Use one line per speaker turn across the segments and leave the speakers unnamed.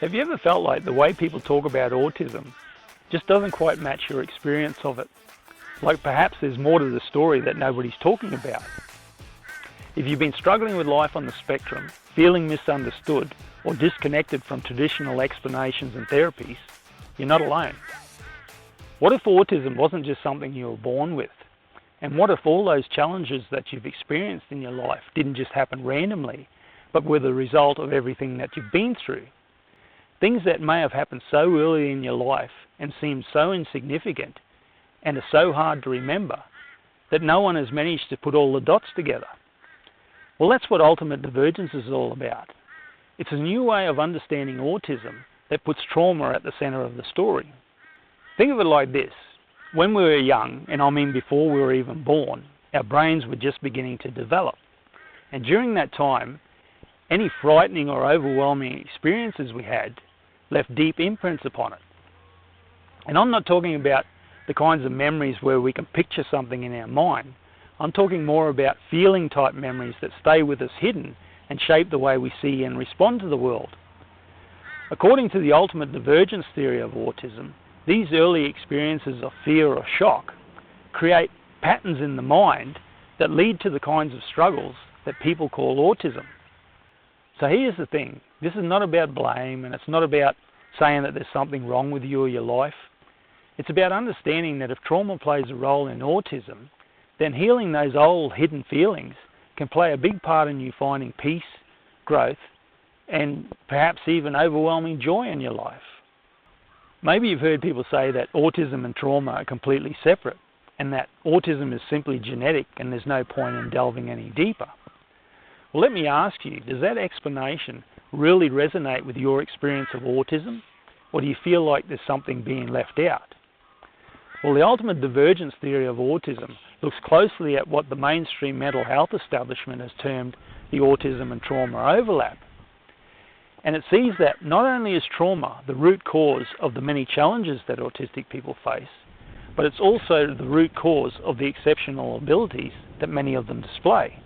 Have you ever felt like the way people talk about autism just doesn't quite match your experience of it? Like perhaps there's more to the story that nobody's talking about. If you've been struggling with life on the spectrum, feeling misunderstood, or disconnected from traditional explanations and therapies, you're not alone. What if autism wasn't just something you were born with? And what if all those challenges that you've experienced in your life didn't just happen randomly, but were the result of everything that you've been through? Things that may have happened so early in your life and seem so insignificant and are so hard to remember that no one has managed to put all the dots together. Well, that's what ultimate divergence is all about. It's a new way of understanding autism that puts trauma at the center of the story. Think of it like this. When we were young, and I mean before we were even born, our brains were just beginning to develop. And during that time, any frightening or overwhelming experiences we had left deep imprints upon it. And I'm not talking about the kinds of memories where we can picture something in our mind. I'm talking more about feeling type memories that stay with us hidden and shape the way we see and respond to the world. According to the ultimate divergence theory of autism, these early experiences of fear or shock create patterns in the mind that lead to the kinds of struggles that people call autism. So here's the thing, this is not about blame, and it's not about saying that there's something wrong with you or your life. It's about understanding that if trauma plays a role in autism, then healing those old hidden feelings can play a big part in you finding peace, growth, and perhaps even overwhelming joy in your life. Maybe you've heard people say that autism and trauma are completely separate, and that autism is simply genetic and there's no point in delving any deeper. Well, let me ask you, does that explanation really resonate with your experience of autism, or do you feel like there's something being left out? Well, the ultimate divergence theory of autism looks closely at what the mainstream mental health establishment has termed the autism and trauma overlap. And it sees that not only is trauma the root cause of the many challenges that autistic people face, but it's also the root cause of the exceptional abilities that many of them display.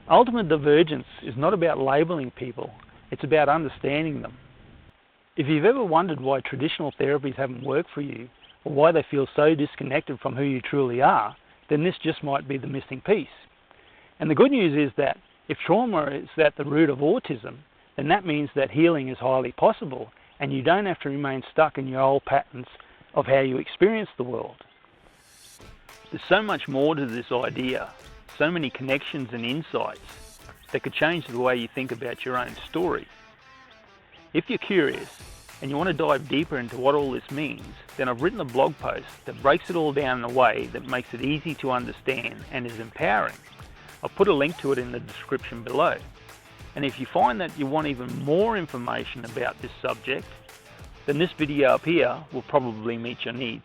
Ultimate divergence is not about labeling people, it's about understanding them. If you've ever wondered why traditional therapies haven't worked for you, or why they feel so disconnected from who you truly are, then this just might be the missing piece. And the good news is that if trauma is at the root of autism, then that means that healing is highly possible, and you don't have to remain stuck in your old patterns of how you experience the world. There's so much more to this idea, so many connections and insights that could change the way you think about your own story. If you're curious and you want to dive deeper into what all this means, then I've written a blog post that breaks it all down in a way that makes it easy to understand and is empowering. I'll put a link to it in the description below. And if you find that you want even more information about this subject, then this video up here will probably meet your needs.